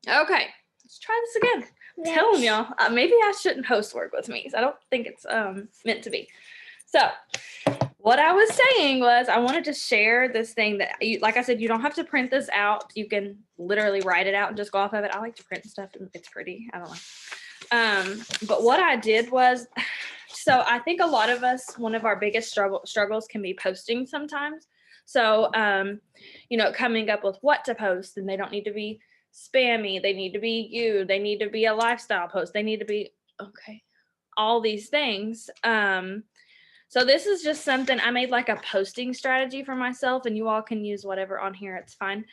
Okay, let's try this again. I'm telling y'all, maybe I shouldn't host work with me. I don't think it's meant to be. So what I was saying was I wanted to share this thing that, like I said, you don't have to print this out. You can literally write it out and just go off of it. I like to print stuff. It's pretty. I don't know. But what I did was, so I think a lot of us, one of our biggest struggles can be posting sometimes. So, coming up with what to post, and they don't need to be spammy. They need to be you. They need to be a lifestyle post. They need to be, okay, all these things. So this is just something I made, like a posting strategy for myself, and you all can use whatever on here. It's fine.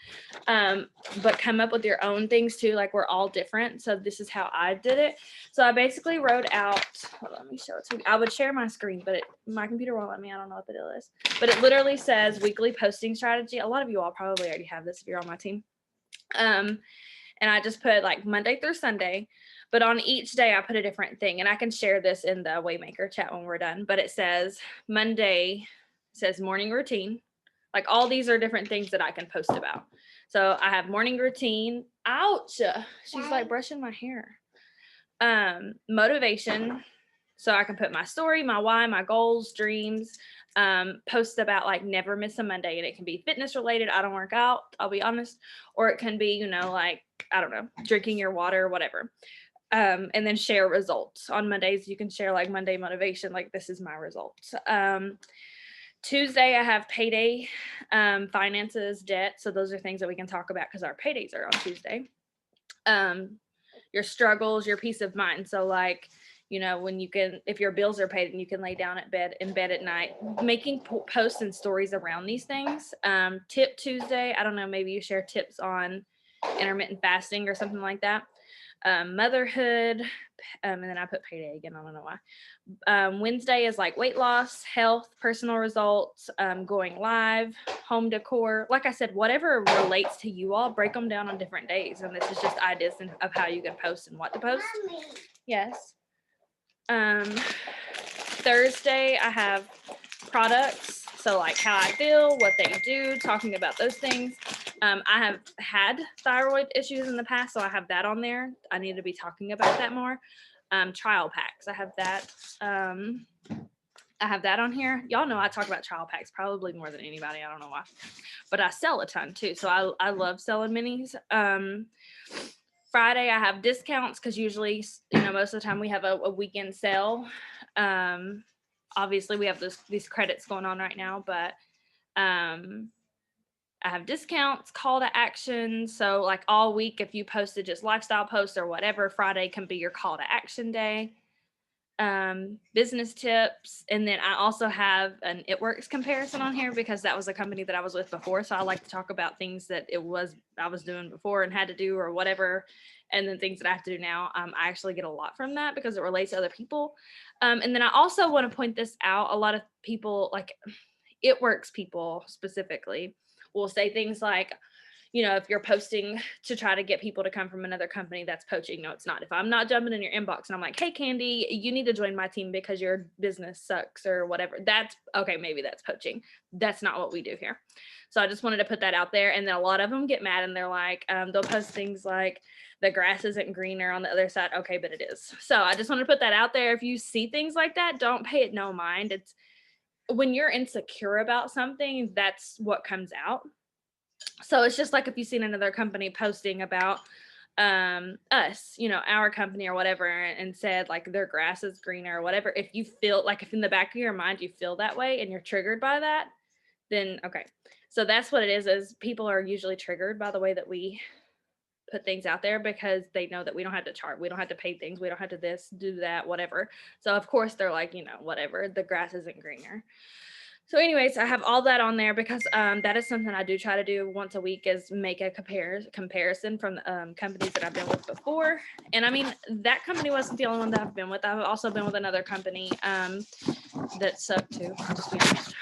But come up with your own things too. Like, we're all different. So this is how I did it. So I basically wrote out, let me show it to you. I would share my screen, but my computer won't let me. I don't know what the deal is. But it literally says weekly posting strategy. A lot of you all probably already have this if you're on my team. And I just put like Monday through Sunday. But on each day, I put a different thing. And I can share this in the Waymaker chat when we're done. But it says Monday, says morning routine. Like, all these are different things that I can post about. So I have morning routine. Ouch. She's like brushing my hair. Motivation. So I can put my story, my why, my goals, dreams, post about like never miss a Monday. And it can be fitness related. I don't work out, I'll be honest. Or it can be, like, I don't know, drinking your water, whatever. And then share results. On Mondays, you can share like Monday motivation, like this is my results. Tuesday, I have payday, finances, debt. So those are things that we can talk about because our paydays are on Tuesday. Your struggles, your peace of mind. So like, when you can, if your bills are paid and you can lay down in bed at night, making posts and stories around these things. Tip Tuesday, I don't know, maybe you share tips on intermittent fasting or something like that. Motherhood, and then I put payday again. I don't know why. Wednesday is like weight loss, health, personal results, going live, home decor. Like I said, whatever relates to you all, break them down on different days. And this is just ideas of how you can post and what to post. Mommy. Yes. Thursday, I have products. So like how I feel, what they do, talking about those things. I have had thyroid issues in the past, so I have that on there. I need to be talking about that more. Trial packs. I have that. I have that on here. Y'all know I talk about trial packs probably more than anybody. I don't know why. But I sell a ton too. So I love selling minis. Friday, I have discounts because usually, most of the time we have a weekend sale. Obviously, we have these credits going on right now, but I have discounts, call to action. So like all week, if you posted just lifestyle posts or whatever, Friday can be your call to action day. Business tips. And then I also have an It Works comparison on here because that was a company that I was with before. So I like to talk about things that I was doing before and had to do or whatever. And then things that I have to do now. I actually get a lot from that because it relates to other people. And then I also want to point this out. A lot of people, like It Works people specifically, will say things like, if you're posting to try to get people to come from another company, that's poaching. No, it's not. If I'm not jumping in your inbox and I'm like, hey, Candy, you need to join my team because your business sucks or whatever, that's okay. Maybe that's poaching. That's not what we do here. So I just wanted to put that out there. And then a lot of them get mad and they're like, they'll post things like the grass isn't greener on the other side. Okay, but it is. So I just wanted to put that out there. If you see things like that, don't pay it no mind. It's when you're insecure about something, that's what comes out. So it's just like if you've seen another company posting about us, our company or whatever, and said like their grass is greener or whatever. If you feel like, if in the back of your mind you feel that way and you're triggered by that, then okay. So that's what it is people are usually triggered by the way that we put things out there because they know that we don't have to chart, we don't have to pay things, we don't have to this, do that, whatever. So of course they're like, whatever, the grass isn't greener. So anyways, I have all that on there because that is something I do try to do once a week, is make a comparison from companies that I've been with before. And I mean, that company wasn't the only one that I've been with. I've also been with another company that sucked too, I'll just be honest.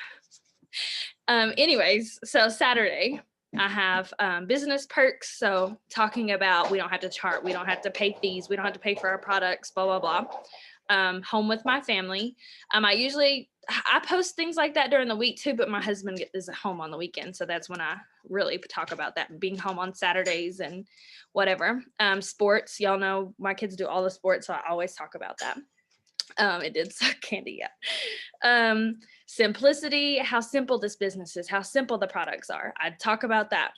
Anyways, so Saturday, I have business perks. So talking about we don't have to chart, we don't have to pay fees, we don't have to pay for our products, blah, blah, blah. Home with my family. I usually I post things like that during the week too, but my husband is at home on the weekend, so that's when I really talk about that, being home on Saturdays and whatever. Sports, y'all know my kids do all the sports, so I always talk about that. It did suck candy, yeah. Simplicity, how simple this business is, how simple the products are. I'd talk about that.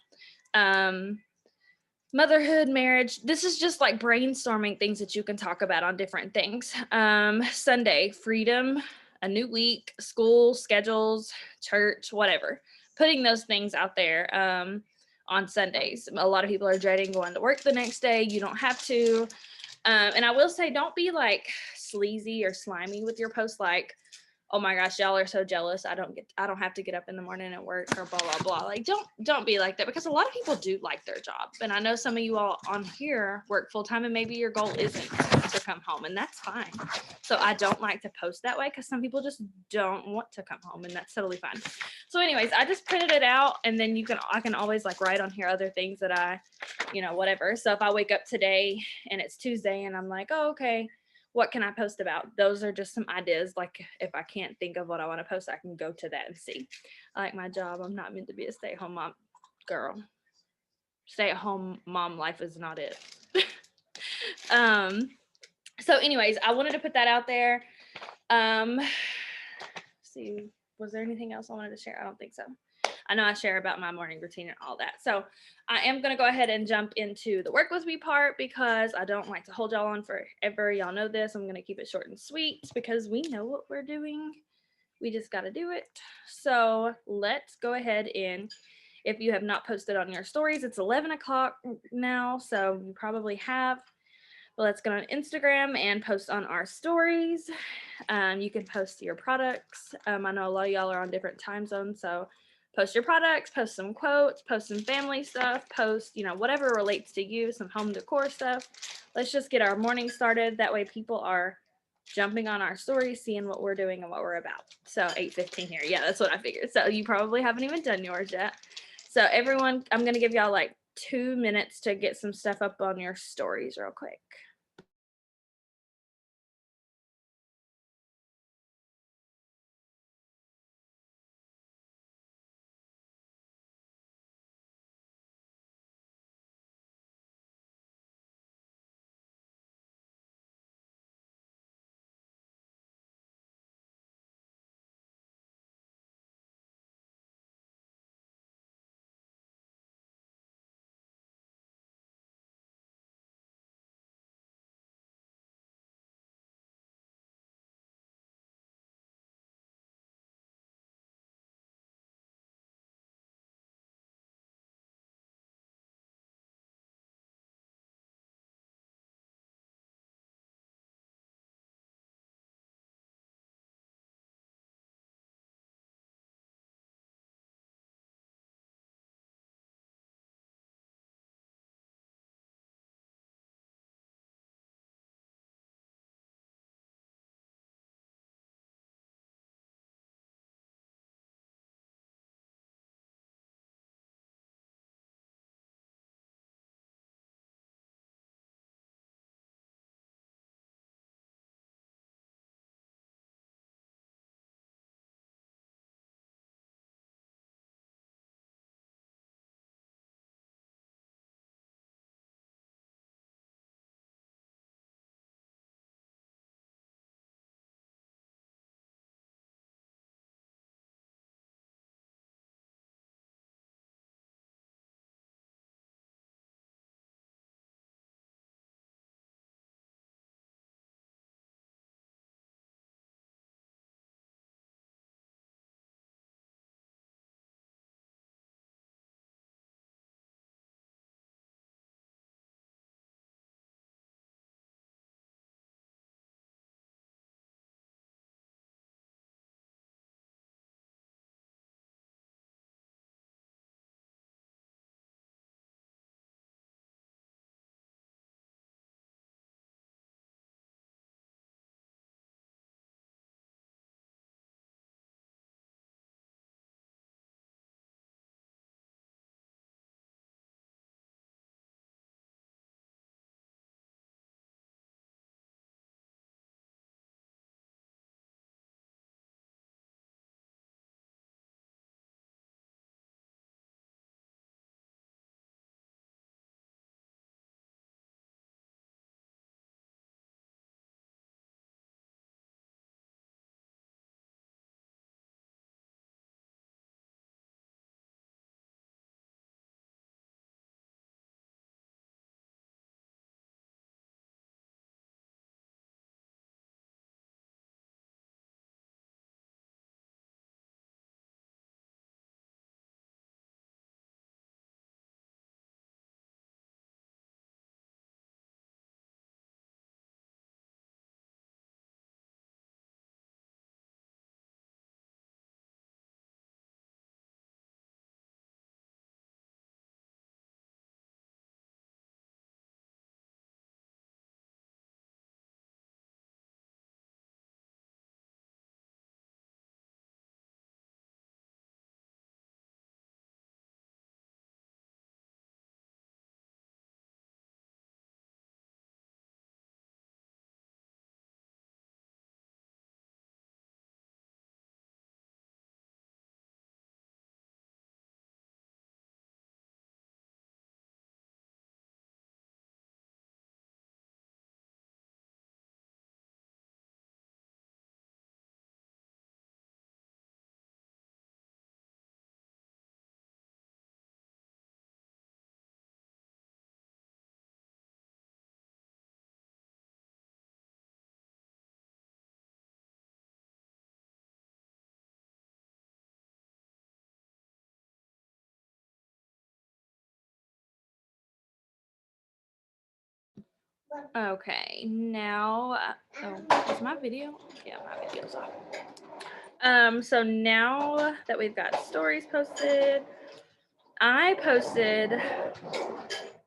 Um, Motherhood, marriage. This is just like brainstorming things that you can talk about on different things. Sunday, freedom, a new week, school, schedules, church, whatever. Putting those things out there on Sundays. A lot of people are dreading going to work the next day. You don't have to. And I will say, don't be like sleazy or slimy with your posts. Like, oh my gosh, y'all are so jealous. I don't have to get up in the morning and work or blah, blah, blah. Like, don't be like that, because a lot of people do like their job. And I know some of you all on here work full time, and maybe your goal isn't to come home, and that's fine. So I don't like to post that way, because some people just don't want to come home, and that's totally fine. So anyways, I just printed it out, and then I can always like write on here other things that I, whatever. So if I wake up today and it's Tuesday and I'm like, oh, okay, what can I post about? Those are just some ideas. Like, if I can't think of what I want to post, I can go to that and see. I like my job. I'm not meant to be a stay-at-home mom. Girl, stay-at-home mom life is not it. So anyways, I wanted to put that out there. See, was there anything else I wanted to share? I don't think so. I know I share about my morning routine and all that. So I am going to go ahead and jump into the work with me part, because I don't like to hold y'all on forever. Y'all know this. I'm going to keep it short and sweet, because we know what we're doing. We just got to do it. So let's go ahead and, if you have not posted on your stories, it's 11 o'clock now, so you probably have. But let's go on Instagram and post on our stories. You can post your products. I know a lot of y'all are on different time zones, so post your products, post some quotes, post some family stuff, post, whatever relates to you, some home decor stuff. Let's just get our morning started. That way people are jumping on our stories, seeing what we're doing and what we're about. So 8:15 here. Yeah, that's what I figured. So you probably haven't even done yours yet. So everyone, I'm going to give y'all like 2 minutes to get some stuff up on your stories real quick. Okay, now, is my video? Yeah, my video's off. So now that we've got stories posted, I posted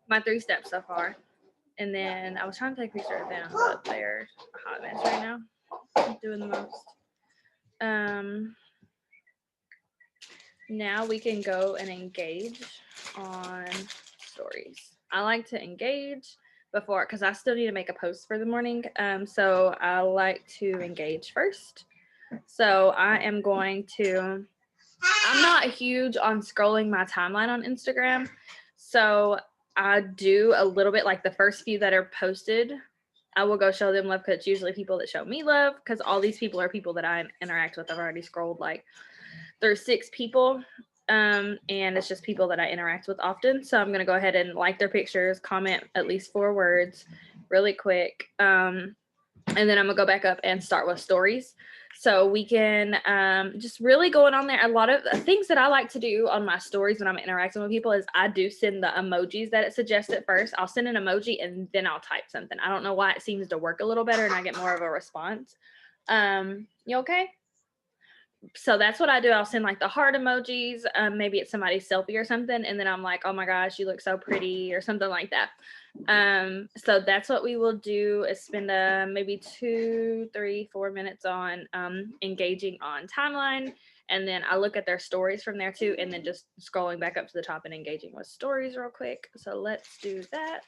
my 3 steps so far. And then I was trying to take pictures of them, but they're a hot mess right now. I'm doing the most. Now we can go and engage on stories. I like to engage before because I still need to make a post for the morning. So I like to engage first. So I am going to, I'm not huge on scrolling my timeline on Instagram. So I do a little bit like the first few that are posted. I will go show them love because it's usually people that show me love because all these people are people that I interact with. I've already scrolled like there's 6 people, and it's just people that I interact with often. So I'm gonna go ahead and like their pictures, comment at least 4 words, really quick, and then I'm gonna go back up and start with stories. So we can just really going on there. A lot of things that I like to do on my stories when I'm interacting with people is I do send the emojis that it suggests at first. I'll send an emoji and then I'll type something. I don't know why it seems to work a little better and I get more of a response. You okay? So that's what I do. I'll send like the heart emojis. Maybe it's somebody's selfie or something. And then I'm like, oh my gosh, you look so pretty or something like that. So that's what we will do is spend maybe 2, 3, 4 minutes on engaging on timeline. And then I look at their stories from there too. And then just scrolling back up to the top and engaging with stories real quick. So let's do that.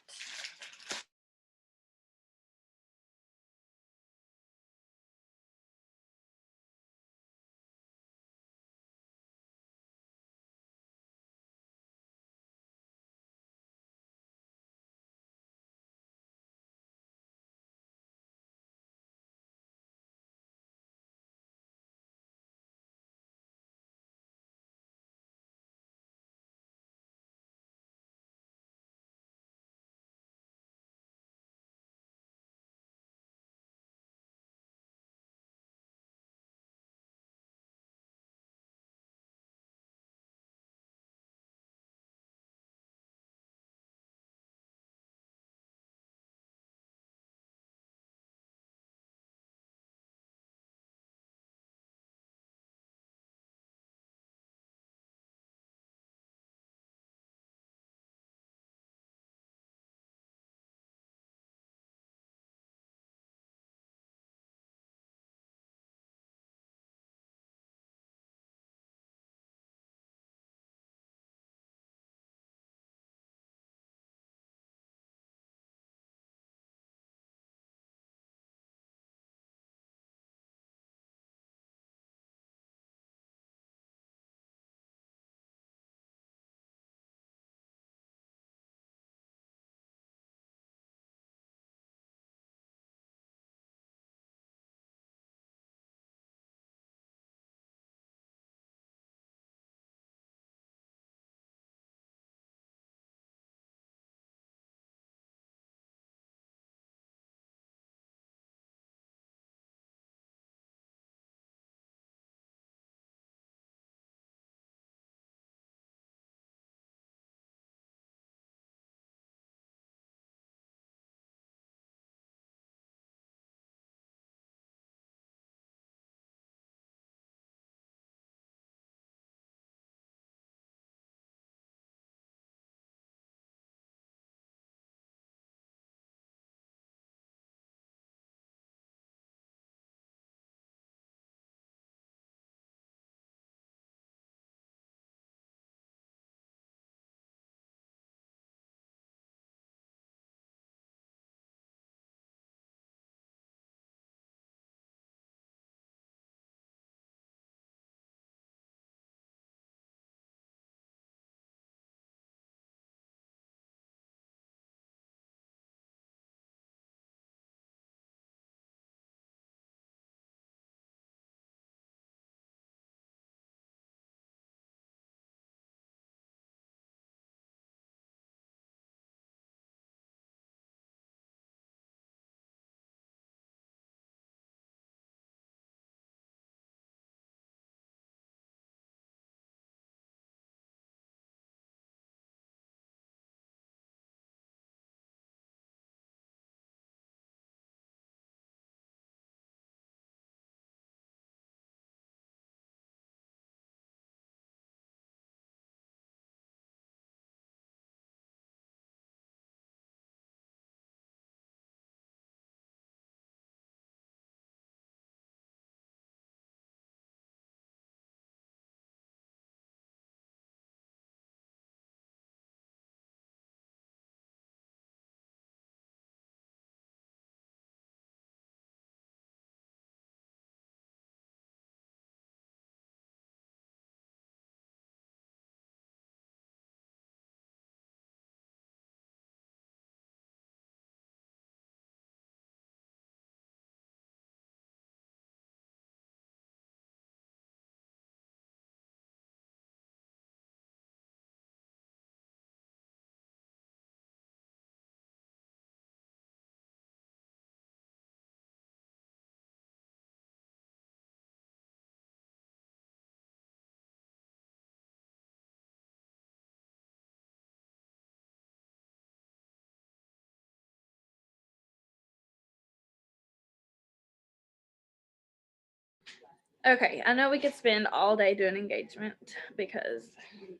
Okay, I know we could spend all day doing engagement because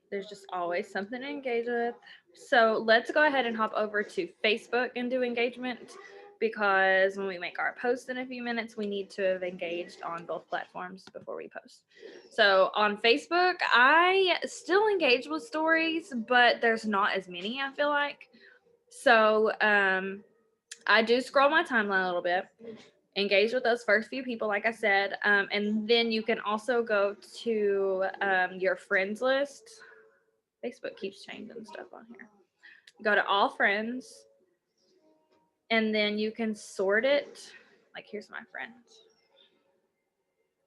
there's just always something to engage with. So let's go ahead and hop over to Facebook and do engagement because when we make our post in a few minutes, we need to have engaged on both platforms before we post. So on Facebook, I still engage with stories, but there's not as many, I feel like. So I do scroll my timeline a little bit, engage with those first few people, like I said, and then you can also go to your friends list. Facebook keeps changing stuff on here. Go to all friends, and then you can sort it. Like, here's my friends,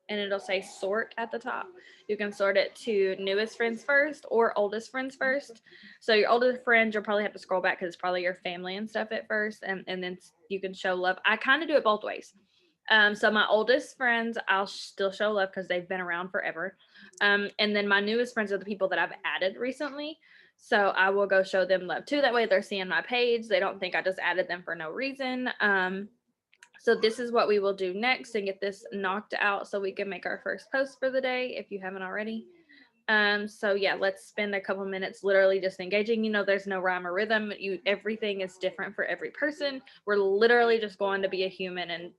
and it'll say sort at the top. You can sort it to newest friends first or oldest friends first. So your oldest friends, you'll probably have to scroll back because it's probably your family and stuff at first, and then you can show love. I kind of do it both ways. So my oldest friends, I'll still show love because they've been around forever. And then my newest friends are the people that I've added recently. So I will go show them love too. That way they're seeing my page. They don't think I just added them for no reason. So this is what we will do next and get this knocked out so we can make our first post for the day if you haven't already. So yeah, let's spend a couple minutes literally just engaging. You know, there's no rhyme or rhythm. Everything is different for every person. We're literally just going to be a human, and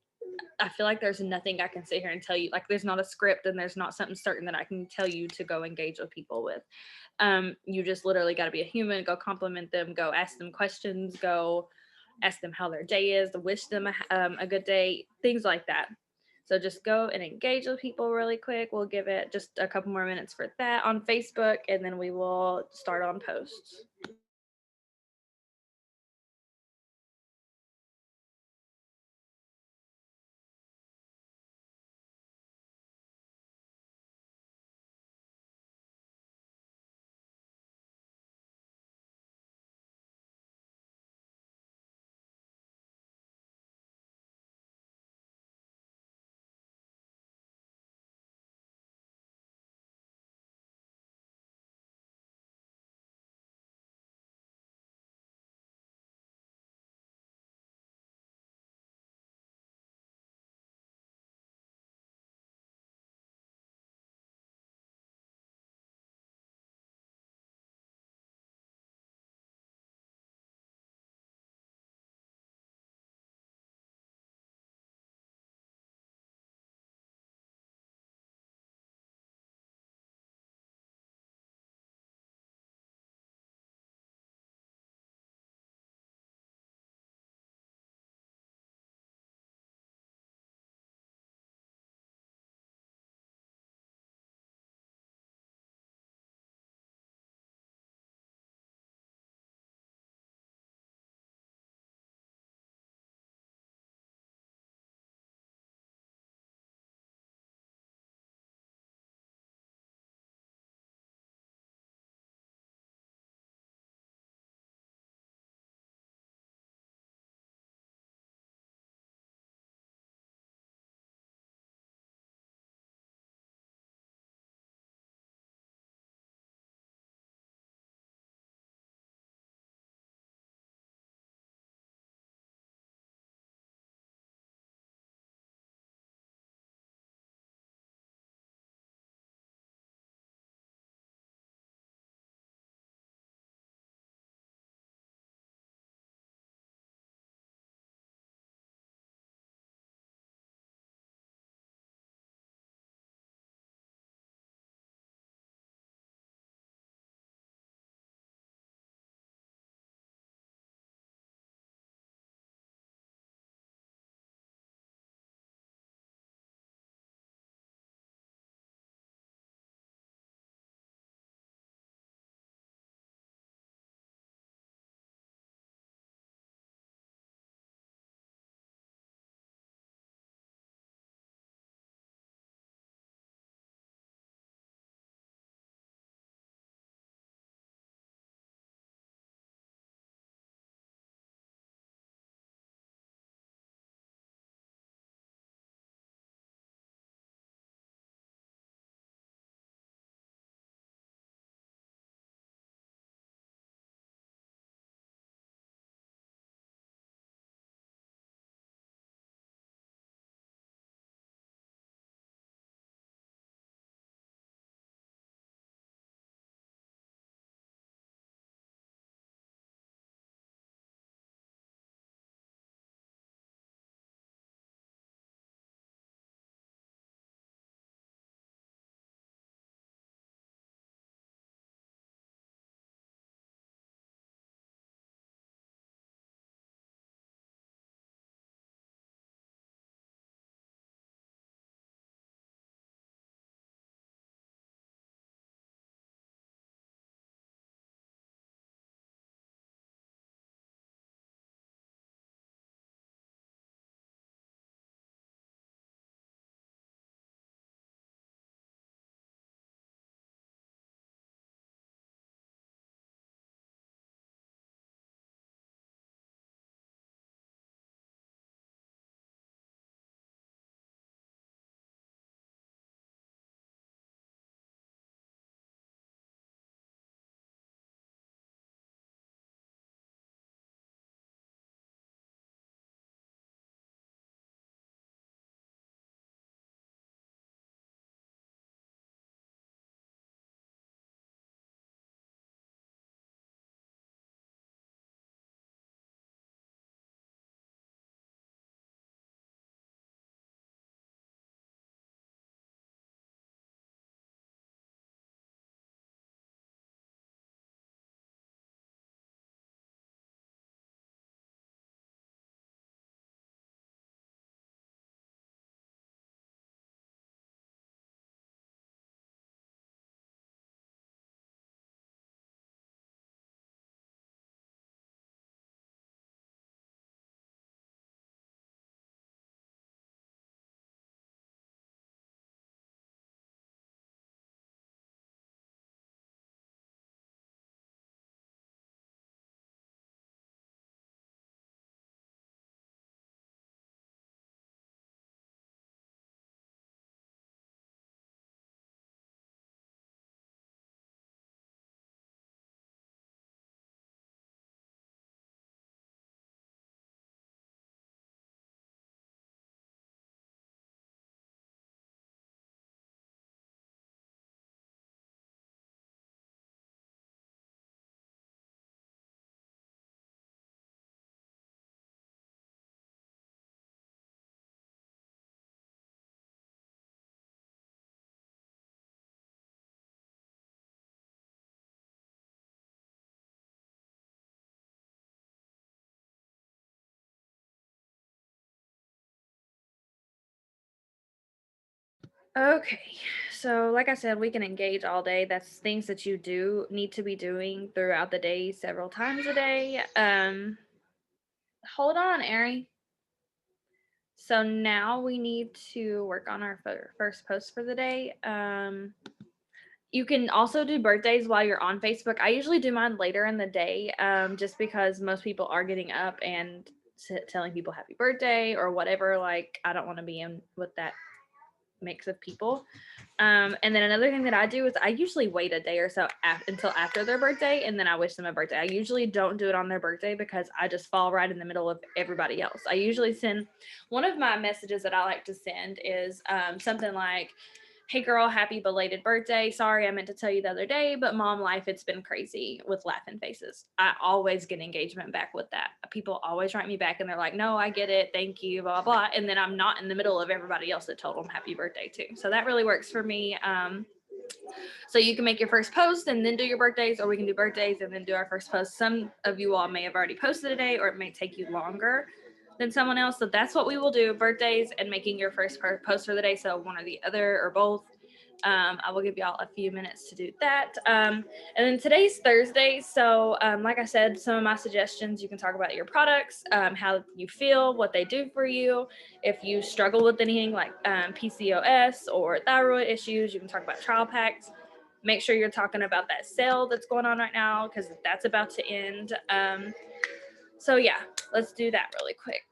I feel like there's nothing I can sit here and tell you. Like, there's not a script and there's not something certain that I can tell you to go engage with people with. You just literally got to be a human, go compliment them, go ask them questions, go ask them how their day is, wish them a good day, things like that. So just go and engage with people really quick. We'll give it just a couple more minutes for that on Facebook, and then we will start on posts. Okay. So, like I said, we can engage all day. That's things that you do need to be doing throughout the day, several times a day. Hold on, Ari. So now we need to work on our first post for the day. You can also do birthdays while you're on Facebook. I usually do mine later in the day, just because most people are getting up and telling people happy birthday or whatever. Like, I don't want to be in with that mix of people. And then another thing that I do is I usually wait a day or so until after their birthday, and then I wish them a birthday. I usually don't do it on their birthday because I just fall right in the middle of everybody else. I usually send one of my messages that I like to send is something like, "Hey girl, happy belated birthday. Sorry, I meant to tell you the other day, but mom life, it's been crazy," with laughing faces. I always get engagement back with that. People always write me back and they're like, "No, I get it. Thank you, blah, blah." And then I'm not in the middle of everybody else that told them happy birthday too. So that really works for me. So you can make your first post and then do your birthdays, or we can do birthdays and then do our first post. Some of you all may have already posted today, or it may take you longer than someone else. So that's what we will do: birthdays and making your first post for the day. So one or the other or both. I will give y'all a few minutes to do that. And then today's Thursday. So, like I said, some of my suggestions, you can talk about your products, how you feel, what they do for you. If you struggle with anything like PCOS or thyroid issues, you can talk about trial packs. Make sure you're talking about that sale that's going on right now because that's about to end. So, yeah, let's do that really quick.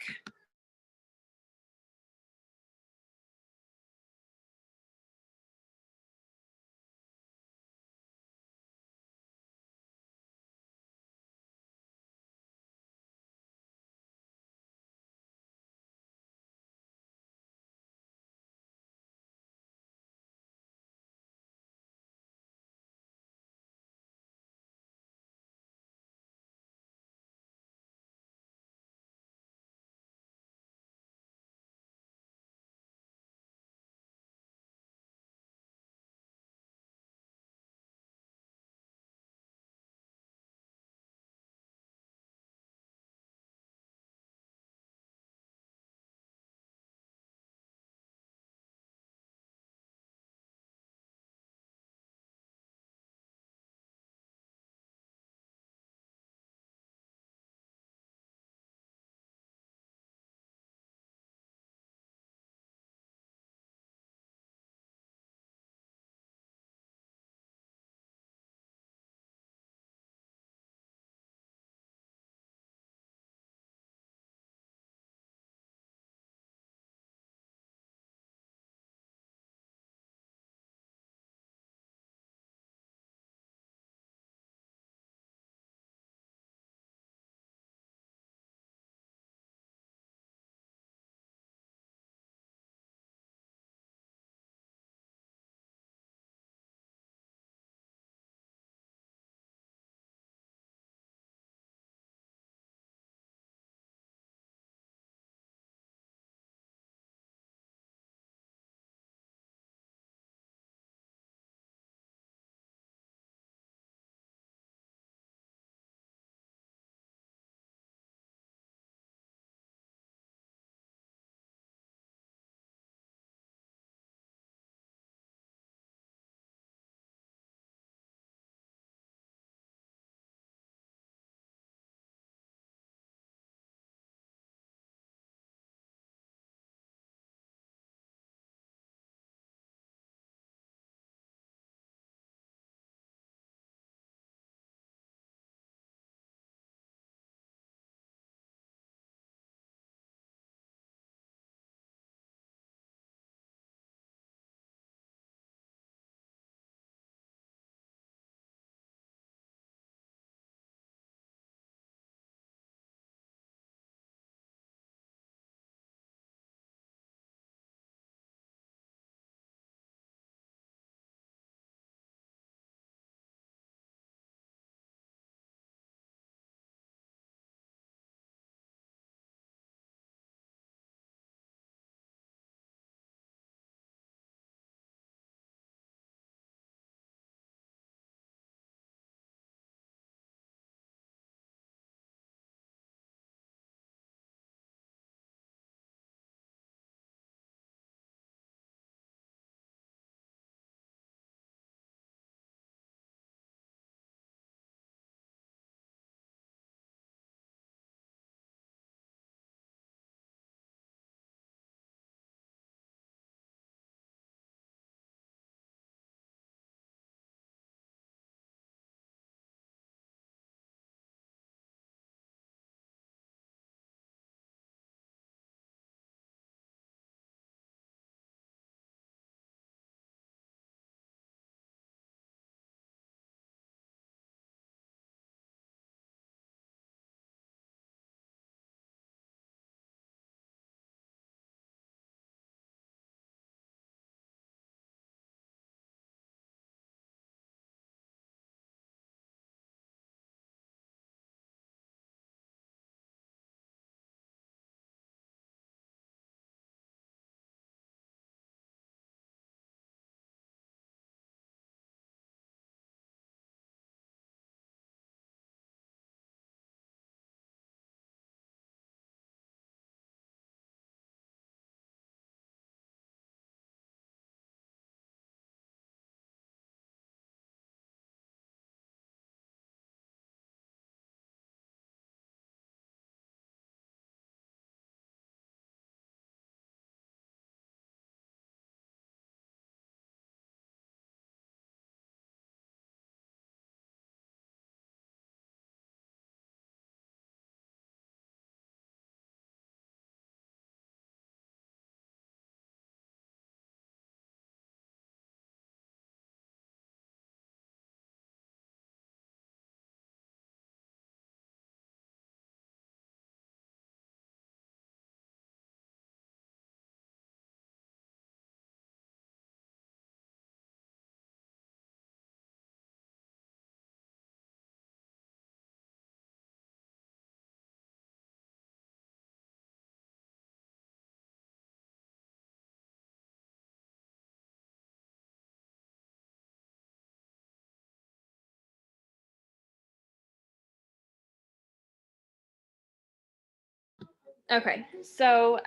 Okay, so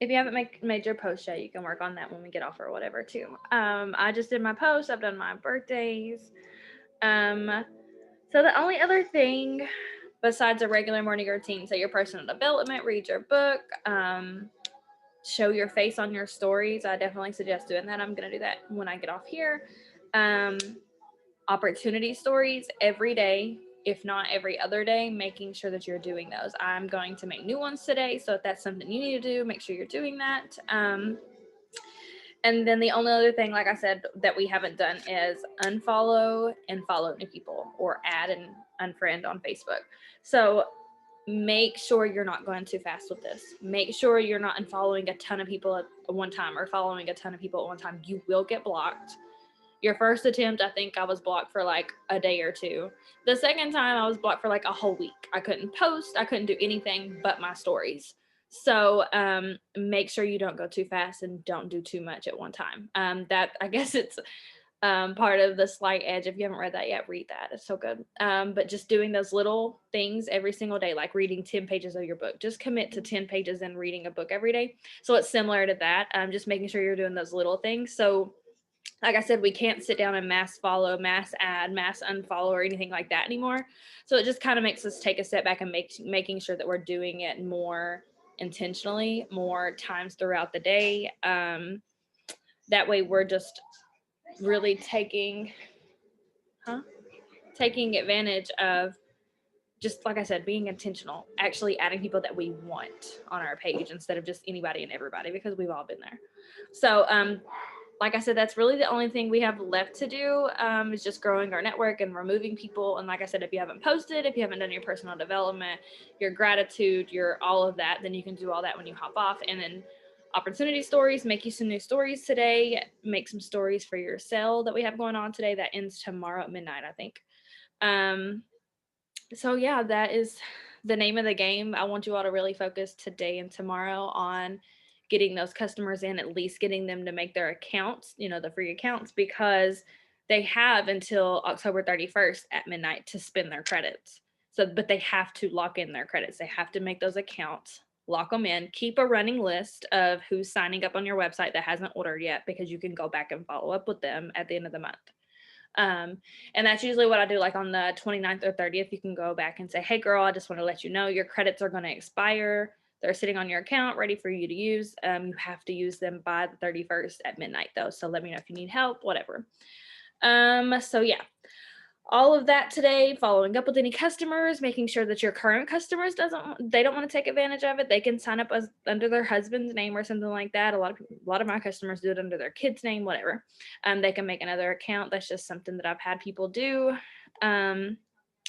if you haven't made your post yet, you can work on that when we get off or whatever too. I just did my post. I've done my birthdays. Um, so the only other thing besides a regular morning routine, so your personal development, read your book, show your face on your stories. I definitely suggest doing that. I'm gonna do that when I get off here. Um, Opportunity stories every day, if not every other day, making sure that you're doing those. I'm going to make new ones today, so if that's something you need to do, make sure you're doing that. And then the only other thing, like I said, that we haven't done is unfollow and follow new people, or add and unfriend on Facebook. So make sure you're not going too fast with this. Make sure you're not unfollowing a ton of people at one time or following a ton of people at one time. You will get blocked. Your first attempt, I think I was blocked for like a day or two. The second time, I was blocked for like a whole week. I couldn't post, I couldn't do anything but my stories. So make sure you don't go too fast and don't do too much at one time. That, I guess, it's part of the Slight Edge. If you haven't read that yet, read that. It's so good. But just doing those little things every single day, like reading 10 pages of your book. Just commit to 10 pages and reading a book every day. So it's similar to that. Just making sure you're doing those little things. So like I said, we can't sit down and mass follow, mass add, mass unfollow, or anything like that anymore. So it just kind of makes us take a step back and making sure that we're doing it more intentionally, more times throughout the day. That way, we're just really taking advantage of, just like I said, being intentional, actually adding people that we want on our page instead of just anybody and everybody, because we've all been there. So like I said, that's really the only thing we have left to do, is just growing our network and removing people. And like I said, if you haven't posted, if you haven't done your personal development, your gratitude, your all of that, then you can do all that when you hop off. And then opportunity stories, make you some new stories today, make some stories for your sale that we have going on today that ends tomorrow at midnight, I think. Um, so yeah, that is the name of the game. I want you all to really focus today and tomorrow on getting those customers in, at least getting them to make their accounts, the free accounts, because they have until October 31st at midnight to spend their credits. So, but they have to lock in their credits. They have to make those accounts, lock them in, keep a running list of who's signing up on your website that hasn't ordered yet, because you can go back and follow up with them at the end of the month. And that's usually what I do. Like on the 29th or 30th, you can go back and say, hey girl, I just want to let you know your credits are going to expire. They're sitting on your account ready for you to use. You have to use them by the 31st at midnight though. So let me know if you need help, whatever. So yeah, all of that today, following up with any customers, making sure that your current customers don't want to take advantage of it. They can sign up as under their husband's name or something like that. A lot of my customers do it under their kid's name, whatever. They can make another account. That's just something that I've had people do.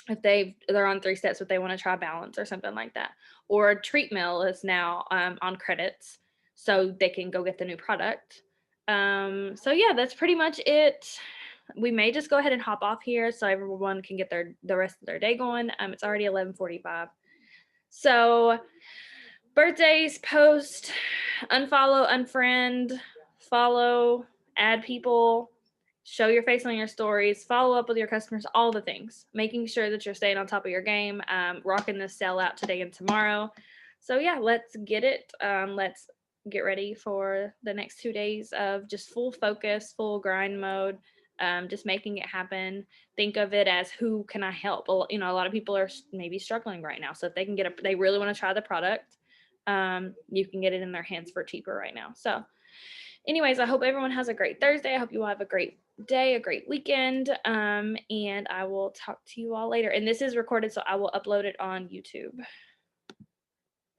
If they're on 3 steps, but they want to try balance or something like that. Or treat meal is now on credits, so they can go get the new product. So yeah, that's pretty much it. We may just go ahead and hop off here so everyone can get the rest of their day going. It's already 11:45. So birthdays, post, unfollow, unfriend, follow, add people, show your face on your stories, follow up with your customers, all the things, making sure that you're staying on top of your game, rocking this sale out today and tomorrow. So yeah, let's get it. Let's get ready for the next 2 days of just full focus, full grind mode, just making it happen. Think of it as, who can I help? Well, a lot of people are maybe struggling right now. So if they can they really want to try the product, you can get it in their hands for cheaper right now. So anyways, I hope everyone has a great Thursday. I hope you all have a great day, a great weekend. And I will talk to you all later. And this is recorded, so I will upload it on YouTube.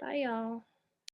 Bye, y'all.